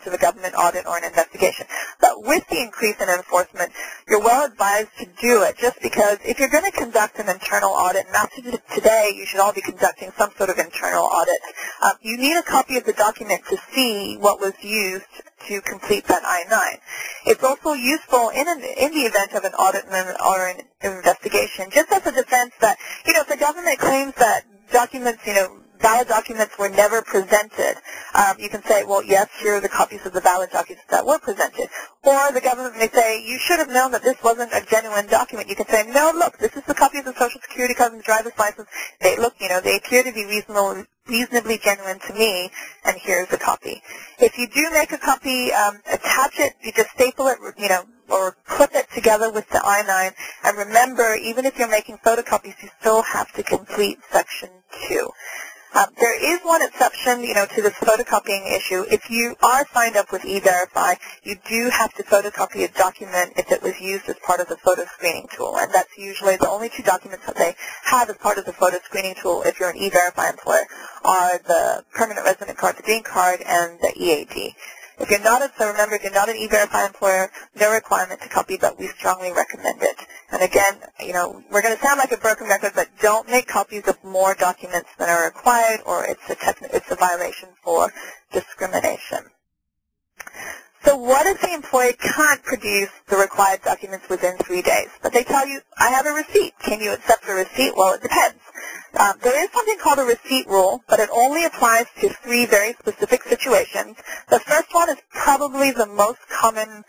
of a government audit or an investigation. But with the increase in enforcement, you're well advised to do it just because if you're going to conduct an internal audit, and after today you should all be conducting some sort of internal audit, you need a copy of the document to see what was used to complete that I-9. It's also useful in the event of an audit or an investigation, just as a defense that, if the government claims that documents, valid documents were never presented, you can say, well, yes, here are the copies of the valid documents that were presented. Or the government may say, you should have known that this wasn't a genuine document. You can say, no, look, this is the copy of the Social Security card and the driver's license. They appear to be reasonably genuine to me, and here's a copy. If you do make a copy, attach it, you just staple it, or clip it together with the I-9. And remember, even if you're making photocopies, you still have to complete Section 2. There is one exception, to this photocopying issue. If you are signed up with E-Verify, you do have to photocopy a document if it was used as part of the photo screening tool. And that's usually the only two documents that they have as part of the photo screening tool if you're an E-Verify employer are the permanent resident card, the green card, and the EAD. If you're not, remember, if you're not an E-Verify employer, no requirement to copy, but we strongly recommend it. And again, we're going to sound like a broken record, but don't make copies of more documents than are required, or it's a violation for discrimination. So what if the employee can't produce the required documents within 3 days? But they tell you, I have a receipt. Can you accept a receipt? Well, it depends. There is something called a receipt rule, but it only applies to 3 very specific situations. The first one is probably the most common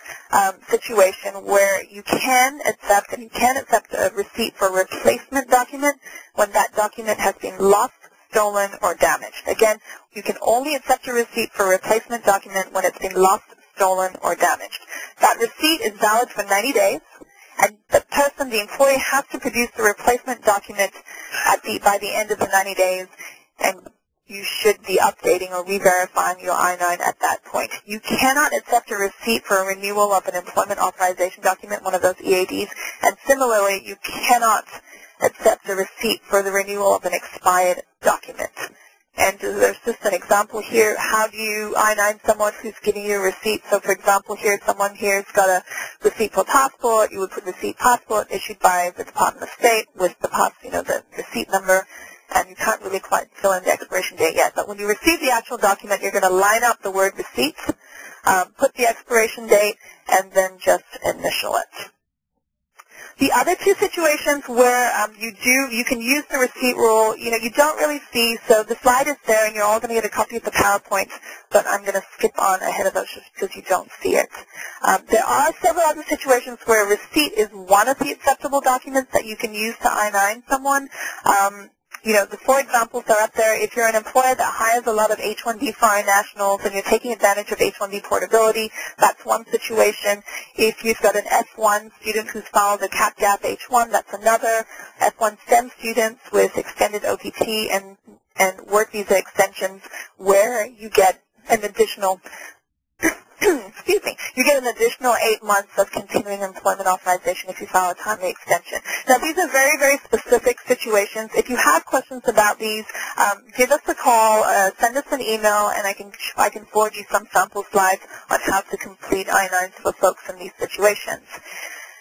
situation where you can accept a receipt for a replacement document when that document has been lost, stolen, or damaged. Again, you can only accept a receipt for a replacement document when it's been lost, stolen, or damaged. That receipt is valid for 90 days. And the employee has to produce the replacement document by the end of the 90 days, and you should be updating or re-verifying your I-9 at that point. You cannot accept a receipt for a renewal of an employment authorization document, one of those EADs, and similarly, you cannot accept a receipt for the renewal of an expired document. And there's just an example here. How do you I-9 someone who's giving you a receipt? So, for example, someone here's got a receipt for passport. You would put receipt passport issued by the Department of State with the receipt number, and you can't really quite fill in the expiration date yet. But when you receive the actual document, you're going to line up the word receipt, put the expiration date, and then just initial it. The other 2 situations where you can use the receipt rule, you don't really see, so the slide is there and you're all going to get a copy of the PowerPoint, but I'm going to skip on ahead of those just because you don't see it. There are several other situations where a receipt is one of the acceptable documents that you can use to I-9 someone. The 4 examples are up there. If you're an employer that hires a lot of H-1B foreign nationals and you're taking advantage of H-1B portability, that's one situation. If you've got an F1 student who's filed a CAP-GAP H-1, that's another. F1 STEM students with extended OPT and work visa extensions where you get an additional you get an additional 8 months of continuing employment authorization if you file a timely extension. Now, these are very, very specific situations. If you have questions about these, give us a call, send us an email, and I can forward you some sample slides on how to complete I-9s for folks in these situations.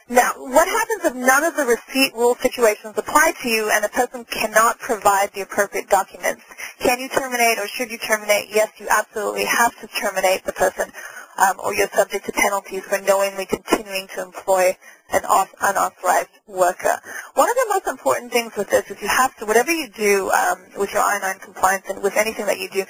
Now, what happens if none of the receipt rule situations apply to you and a person cannot provide the appropriate documents? Can you terminate or should you terminate? Yes, you absolutely have to terminate the person, or you're subject to penalties for knowingly continuing to employ an unauthorized worker. One of the most important things with this is you have to, whatever you do with your I-9 compliance and with anything that you do,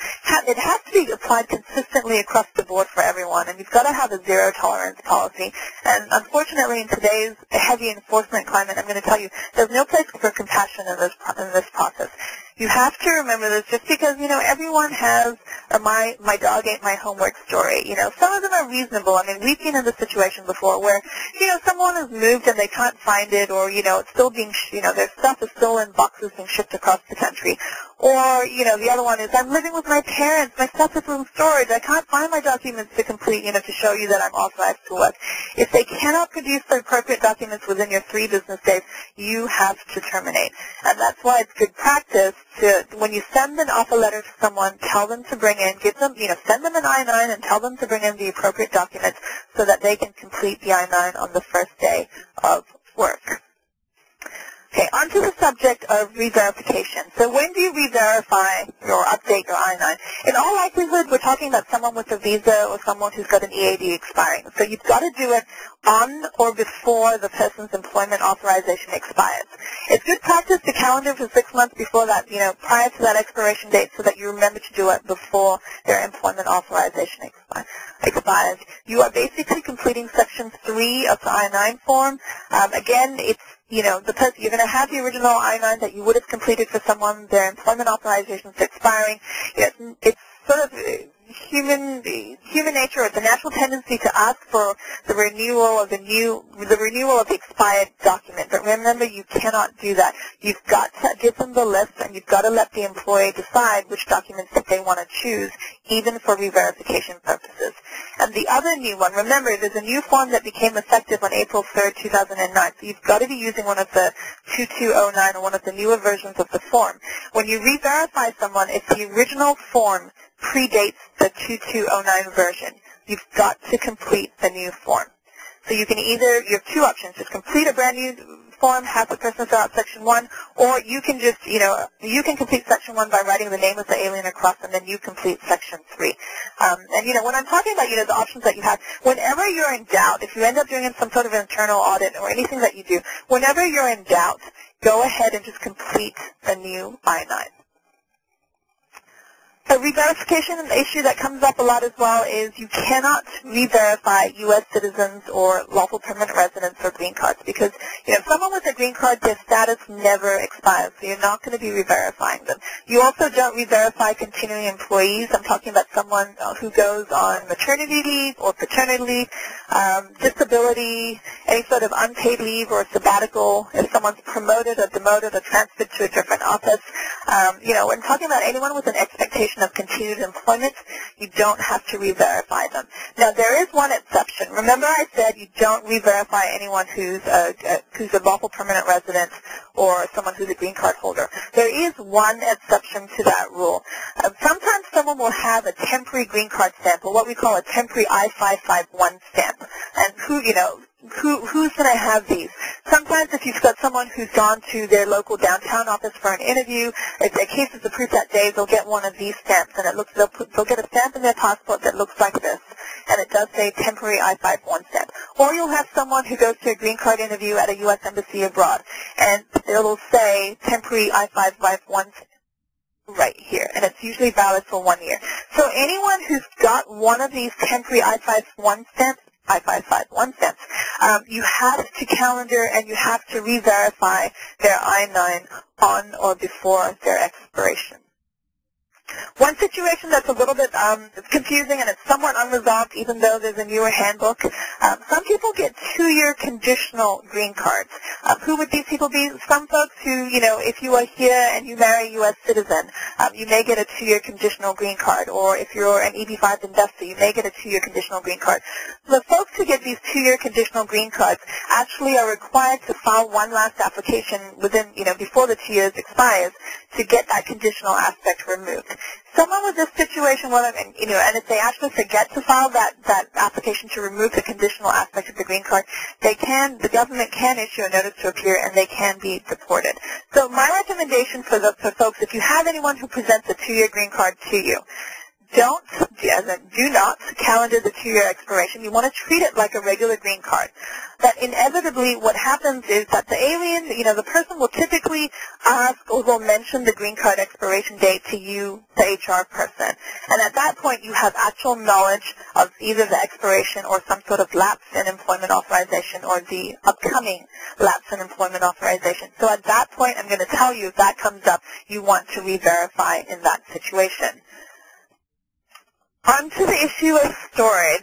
it has to be applied consistently across the board for everyone, and you've got to have a zero tolerance policy. And unfortunately, in today's heavy enforcement climate, I'm going to tell you, there's no place for compassion in this process. You have to remember this just because, everyone has a my dog ate my homework story. Some of them are reasonable. I mean, we've been in this situation before where, someone has moved and they can't find it or, it's still being, their stuff is still in boxes being shipped across the country. Or, the other one is, I'm living with my parents, my stuff is in storage, I can't find my documents to complete, to show you that I'm authorized to work. If they cannot produce the appropriate documents within your 3 business days, you have to terminate. And that's why it's good practice to, when you send an offer letter to someone, tell them to bring in, give them, send them an I-9 and tell them to bring in the appropriate documents so that they can complete the I-9 on the first day of work. Okay, on to the subject of re-verification. So when do you re-verify or update your I-9? In all likelihood, we're talking about someone with a visa or someone who's got an EAD expiring. So you've got to do it on or before the person's employment authorization expires. It's good practice to calendar for 6 months before that, prior to that expiration date so that you remember to do it before their employment authorization expires. You are basically completing Section 3 of the I-9 form. Again, it's the person, you're going to have the original I-9 that you would have completed for someone, their employment authorization is expiring. It's sort of human nature, or the natural tendency to ask for the renewal of the expired document. But remember, you cannot do that. You've got to give them the list, and you've got to let the employee decide which documents that they want to choose, even for re-verification purposes. And the other new one, remember, there's a new form that became effective on April 3rd, 2009. So you've got to be using one of the 2209 or one of the newer versions of the form. When you re-verify someone, if the original form predates the 2209 version, you've got to complete the new form. So you can you have 2 options, just complete a brand new form, have the person fill out Section 1, or you can just, you can complete Section 1 by writing the name of the alien across, and then you complete Section 3. And, when I'm talking about, the options that you have, whenever you're in doubt, if you end up doing some sort of internal audit or anything that you do, whenever you're in doubt, go ahead and just complete the new I-9. A re-verification issue that comes up a lot as well is you cannot re-verify U.S. citizens or lawful permanent residents or green cards because, someone with a green card, their status never expires, so you're not going to be re-verifying them. You also don't re-verify continuing employees. I'm talking about someone who goes on maternity leave or paternity leave, disability, any sort of unpaid leave or sabbatical, if someone's promoted or demoted or transferred to a different office. When talking about anyone with an expectation of continued employment, you don't have to re-verify them. Now, there is one exception. Remember I said you don't re-verify anyone who's a lawful permanent resident or someone who's a green card holder. There is one exception to that rule. Sometimes someone will have a temporary green card stamp, or what we call a temporary I-551 stamp. And who's going to have these? Sometimes if you've got someone who's gone to their local downtown office for an interview, if their case is approved that day, they'll get one of these stamps, and they'll get a stamp in their passport that looks like this, and it does say temporary I-551 stamp. Or you'll have someone who goes to a green card interview at a U.S. embassy abroad, and it'll say temporary I-551 right here, and it's usually valid for 1 year. So anyone who's got one of these temporary I-551 stamps, you have to calendar and you have to re-verify their I-9 on or before their expiration. One situation that's a little bit confusing and it's somewhat unresolved even though there's a newer handbook, some people get 2-year conditional green cards. Who would these people be? Some folks who, if you are here and you marry a U.S. citizen, you may get a 2-year conditional green card. Or if you're an EB-5 investor, you may get a 2-year conditional green card. The folks who get these 2-year conditional green cards actually are required to file one last application within, before the 2 years expires to get that conditional aspect removed. Someone with this situation, and if they actually forget to file that application to remove the conditional aspect of the green card, the government can issue a notice to appear and they can be deported. So my recommendation for folks, if you have anyone who presents a 2-year green card to you, do not calendar the 2-year expiration. You want to treat it like a regular green card. But inevitably, what happens is that the alien, the person will typically ask or will mention the green card expiration date to you, the HR person. And at that point, you have actual knowledge of either the expiration or some sort of lapse in employment authorization or the upcoming lapse in employment authorization. So at that point, I'm going to tell you if that comes up, you want to re-verify in that situation. On to the issue of storage.